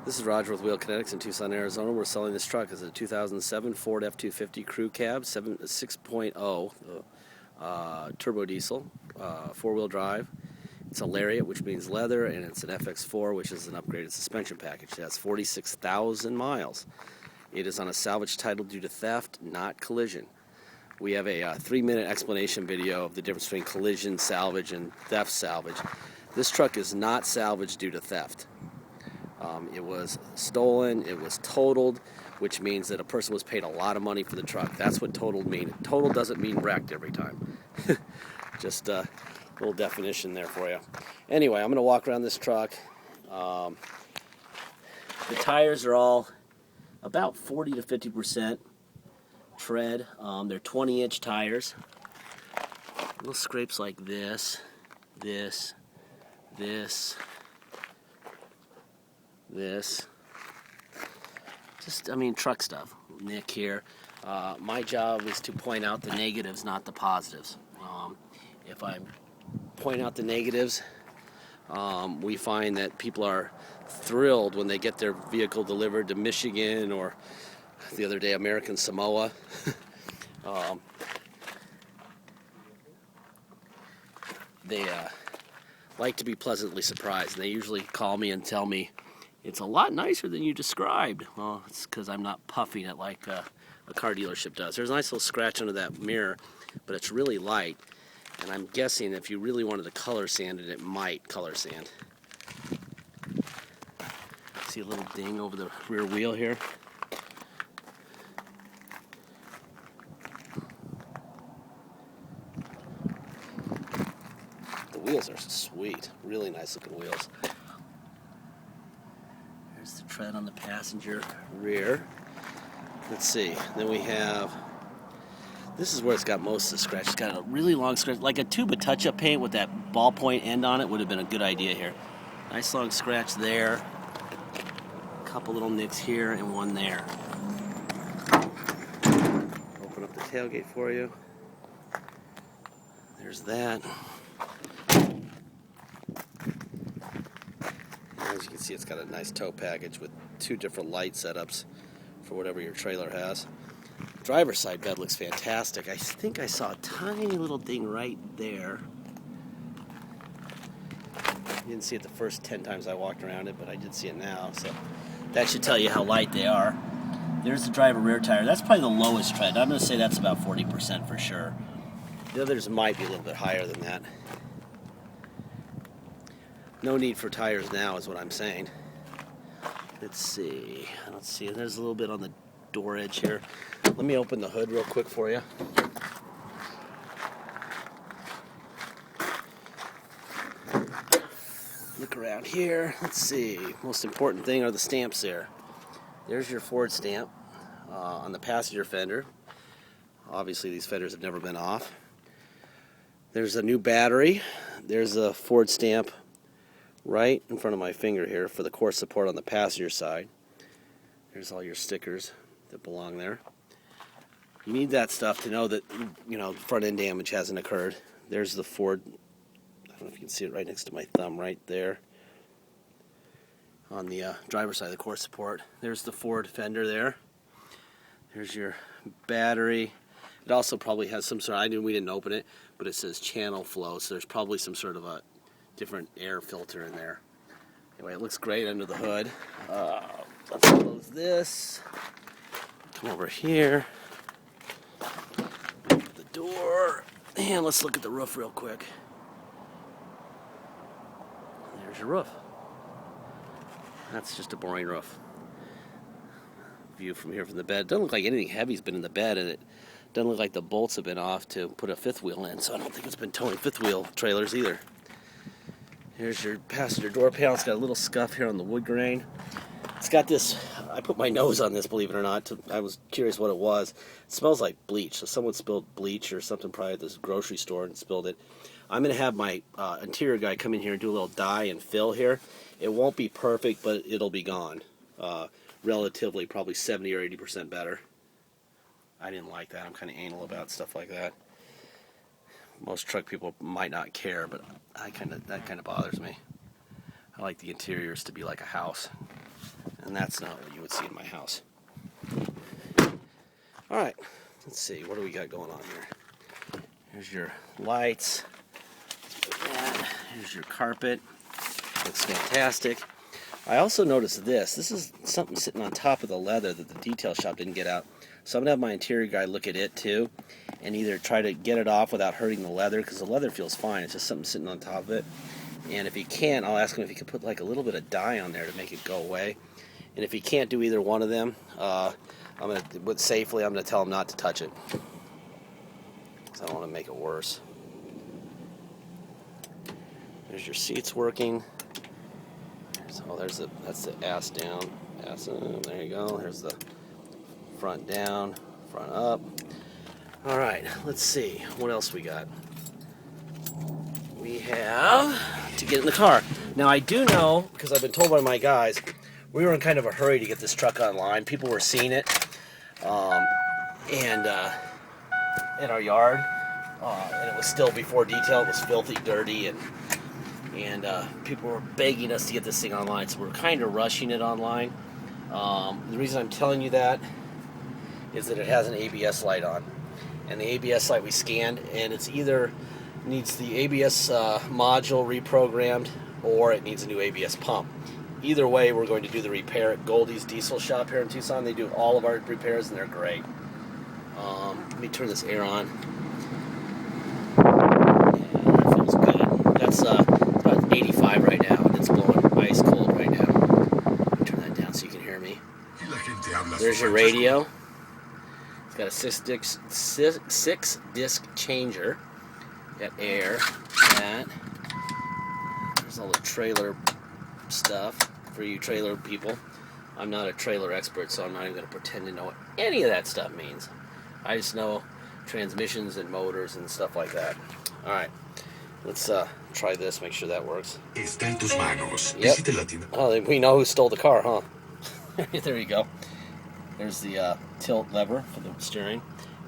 This is Roger with Wheel Kinetics in Tucson, Arizona. We're selling this truck as a 2007 Ford F250 Crew Cab 6.0 turbo diesel, four-wheel drive. It's a Lariat, which means leather, and it's an FX4, which is an upgraded suspension package. It has 46,000 miles. It is on a salvage title due to theft, not collision. We have a 3-minute explanation video of the difference between collision salvage and theft salvage. This truck is not salvaged due to theft. It was stolen, it was totaled, which means that a person was paid a lot of money for the truck. That's what totaled means. Total doesn't mean wrecked every time. Just a little definition there for you. Anyway, I'm going to walk around this truck. The tires are all about 40 to 50% tread. They're 20-inch tires. Little scrapes like this. Just, truck stuff. Nick here. My job is to point out the negatives, not the positives. If I point out the negatives, we find that people are thrilled when they get their vehicle delivered to Michigan or the other day American Samoa. They like to be pleasantly surprised. They usually call me and tell me, it's a lot nicer than you described. Well, it's because I'm not puffing it like a car dealership does. There's a nice little scratch under that mirror, but it's really light. And I'm guessing if you really wanted to color sand it, it might color sand. See a little ding over the rear wheel here? The wheels are sweet. Really nice looking wheels. There's the tread on the passenger rear. Let's see. Then we have, this is where it's got most of the scratch. It's got a really long scratch, like a tube of touch-up paint with that ballpoint end on it would have been a good idea here. Nice long scratch there. A couple little nicks here and one there. Open up the tailgate for you. There's that. As you can see, it's got a nice tow package with 2 different light setups for whatever your trailer has. Driver's side bed looks fantastic. I think I saw a tiny little ding right there. Didn't see it the first 10 times I walked around it, but I did see it now, so that should tell you how light they are. There's the driver rear tire. That's probably the lowest tread. I'm going to say that's about 40% for sure. The others might be a little bit higher than that. No need for tires now is what I'm saying. Let's see. Let's see. There's a little bit on the door edge here. Let me open the hood real quick for you. Look around here. Let's see. Most important thing are the stamps there. There's your Ford stamp on the passenger fender. Obviously these fenders have never been off. There's a new battery. There's a Ford stamp right in front of my finger here for the core support on the passenger side. There's all your stickers that belong there. You need that stuff to know that, front end damage hasn't occurred. There's the Ford, I don't know if you can see it right next to my thumb right there on the driver's side of the core support. There's the Ford fender there. There's your battery. It also probably has some sort of, we didn't open it, but it says channel flow, so there's probably some sort of a different air filter in there. Anyway, it looks great under the hood. Let's close this. Come over here. Open the door. And let's look at the roof real quick. There's your roof. That's just a boring roof. View from here from the bed. Doesn't look like anything heavy's been in the bed, and it doesn't look like the bolts have been off to put a fifth wheel in, so I don't think it's been towing fifth wheel trailers either. Here's your passenger door panel. It's got a little scuff here on the wood grain. It's got this, I put my nose on this, believe it or not. I was curious what it was. It smells like bleach. So someone spilled bleach or something probably at this grocery store and spilled it. I'm going to have my interior guy come in here and do a little dye and fill here. It won't be perfect, but it'll be gone. Relatively, probably 70 or 80% better. I didn't like that. I'm kind of anal about stuff like that. Most truck people might not care, but that kind of bothers me. I like the interiors to be like a house. and that's not what you would see in my house. All right, let's see, what do we got going on here? Here's your lights. Here's your carpet. Looks fantastic. I also noticed this. This is something sitting on top of the leather that the detail shop didn't get out. So I'm going to have my interior guy look at it too and either try to get it off without hurting the leather, because the leather feels fine. It's just something sitting on top of it. And if he can't, I'll ask him if he could put like a little bit of dye on there to make it go away. And if he can't do either one of them, I'm going to tell him not to touch it, because I don't want to make it worse. There's your seats working. So that's the ass down, ass up. There you go. Here's the front down, front up. All right, let's see what else we got. We have to get in the car. Now I do know, because I've been told by my guys, we were in kind of a hurry to get this truck online. People were seeing it, and in our yard, and it was still before detail. It was filthy, dirty, and people were begging us to get this thing online, so we're kind of rushing it online. The reason I'm telling you that is that it has an ABS light on, and the ABS light we scanned, and it's either needs the ABS module reprogrammed, or it needs a new ABS pump. Either way, we're going to do the repair at Goldie's Diesel Shop here in Tucson. They do all of our repairs, and they're great. Let me turn this air on. Yeah, that feels good. That's about 85 right now, and it's blowing ice cold right now. Let me turn that down so you can hear me. There's your radio. It's got a six disc changer. Got air. That. There's all the trailer stuff for you trailer people. I'm not a trailer expert, so I'm not even going to pretend to know what any of that stuff means. I just know transmissions and motors and stuff like that. All right. Let's try this, make sure that works. Está en tus manos. Yep. Oh, we know who stole the car, huh? There you go. There's the tilt lever for the steering.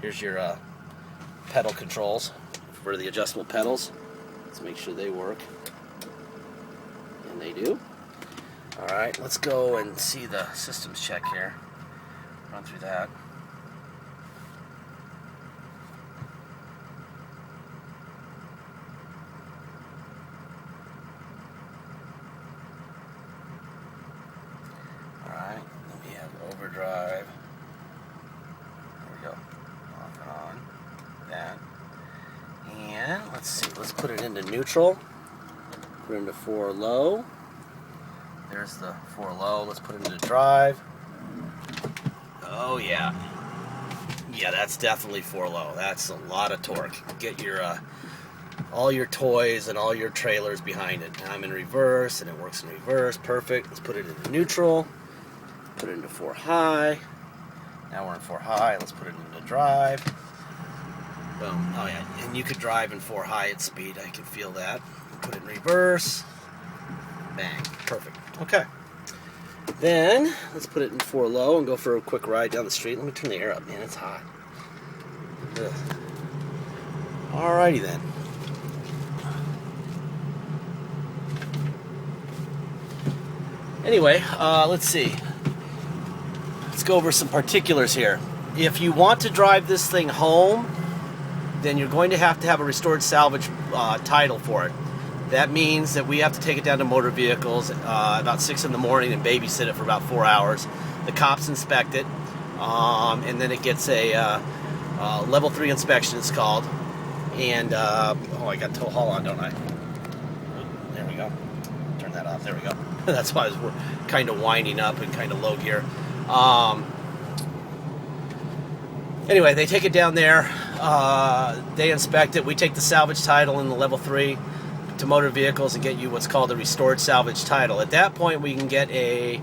Here's your pedal controls for the adjustable pedals. Let's make sure they work. And they do. All right, let's go and see the systems check here. Run through that. Alright, then we have overdrive. There we go. Off and on. That. And let's see, let's put it into neutral. Put it into 4 low. There's the 4 low. Let's put it into drive. Oh yeah. Yeah, that's definitely 4 low. That's a lot of torque. Get your all your toys and all your trailers behind it. Now I'm in reverse, and it works in reverse. Perfect. Let's put it into neutral. Put it into 4 high. Now we're in 4 high. Let's put it into drive. Boom. Oh yeah, and you could drive in 4 high at speed. I can feel that. Put it in reverse. Bang. Perfect. Okay. Then let's put it in 4 low and go for a quick ride down the street. Let me turn the air up, man. It's hot. Ugh. Alrighty then. Anyway, let's see. Let's go over some particulars here. If you want to drive this thing home, then you're going to have a restored salvage title for it. That means that we have to take it down to motor vehicles about 6 in the morning and babysit it for about 4 hours. The cops inspect it, and then it gets a level 3 inspection, it's called. And, oh, I got tow haul on, don't I? There we go. Turn that off. There we go. That's why we're kind of winding up and kind of low gear. Anyway, they take it down there. They inspect it. We take the salvage title in the level 3 to motor vehicles and get you what's called a restored salvage title. At that point, we can get a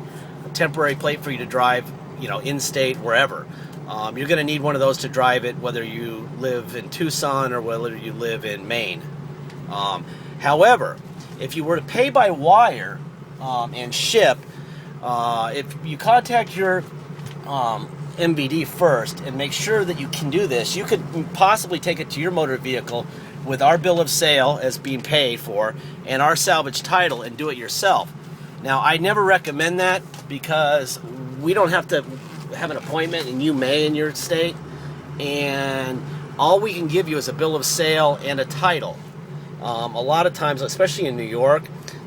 temporary plate for you to drive, in-state, wherever. You're going to need one of those to drive it, whether you live in Tucson or whether you live in Maine. However, if you were to pay by wire and ship, if you contact your MVD first and make sure that you can do this, you could possibly take it to your motor vehicle with our bill of sale as being paid for and our salvage title and do it yourself. Now, I never recommend that because we don't have to have an appointment, and you may in your state, and all we can give you is a bill of sale and a title. A lot of times, especially in New York,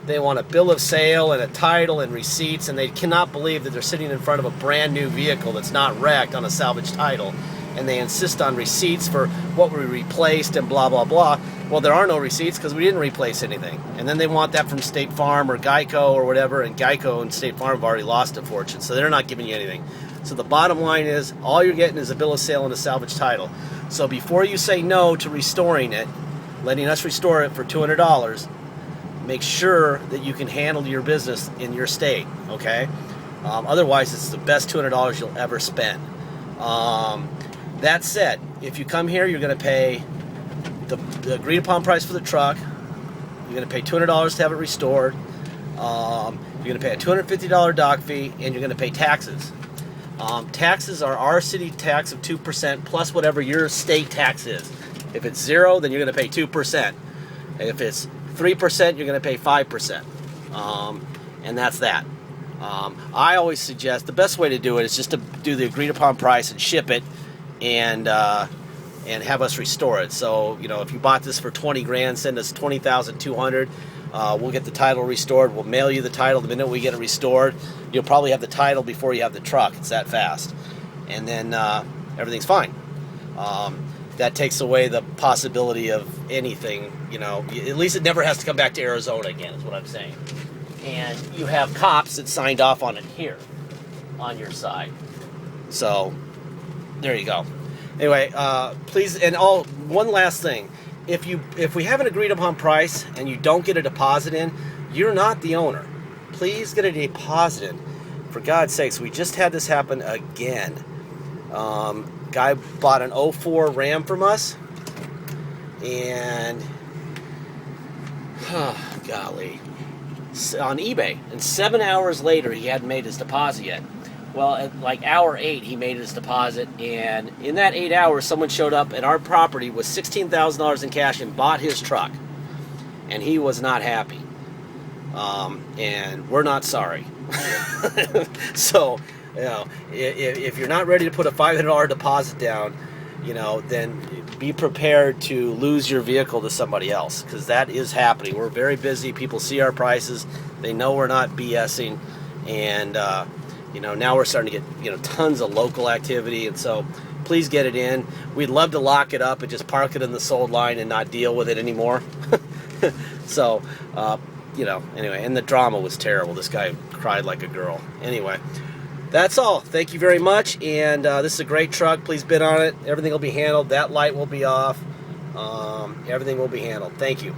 they want a bill of sale and a title and receipts, and they cannot believe that they're sitting in front of a brand new vehicle that's not wrecked on a salvage title, and they insist on receipts for what we replaced and blah, blah, blah. Well, there are no receipts because we didn't replace anything. And then they want that from State Farm or Geico or whatever, and Geico and State Farm have already lost a fortune, so they're not giving you anything. So the bottom line is, all you're getting is a bill of sale and a salvage title. So before you say no to restoring it, letting us restore it for $200, make sure that you can handle your business in your state, okay? Otherwise, it's the best $200 you'll ever spend. That said, if you come here, you're going to pay the agreed upon price for the truck. You're going to pay $200 to have it restored. You're going to pay a $250 dock fee, and you're going to pay taxes. Taxes are our city tax of 2% plus whatever your state tax is. If it's 0, then you're going to pay 2%. If it's 3%, you're going to pay 5%. And that's that. I always suggest the best way to do it is just to do the agreed upon price and ship it, and have us restore it. So, you know, if you bought this for 20 grand, send us 20,200. We'll get the title restored. We'll mail you the title the minute we get it restored. You'll probably have the title before you have the truck. It's that fast. And then everything's fine. That takes away the possibility of anything, you know. At least it never has to come back to Arizona again, is what I'm saying. And you have cops that signed off on it here on your side. So there you go. Anyway, please, and one last thing. If we have an agreed upon price and you don't get a deposit in, you're not the owner. Please get a deposit in. For God's sakes, we just had this happen again. Guy bought an 04 Ram from us, and golly, on eBay, and 7 hours later he hadn't made his deposit yet. Well, at like hour 8 he made his deposit, and in that 8 hours someone showed up at our property with $16,000 in cash and bought his truck, and he was not happy. And we're not sorry. So, you know, if you're not ready to put a $500 deposit down, you know, then be prepared to lose your vehicle to somebody else, because that is happening. We're very busy. People see our prices. They know we're not BSing, and you know, now we're starting to get, you know, tons of local activity, and so please get it in. We'd love to lock it up and just park it in the sold line and not deal with it anymore. So, you know, anyway, and the drama was terrible. This guy cried like a girl. Anyway, that's all. Thank you very much, and this is a great truck. Please bid on it. Everything will be handled. That light will be off. Everything will be handled. Thank you.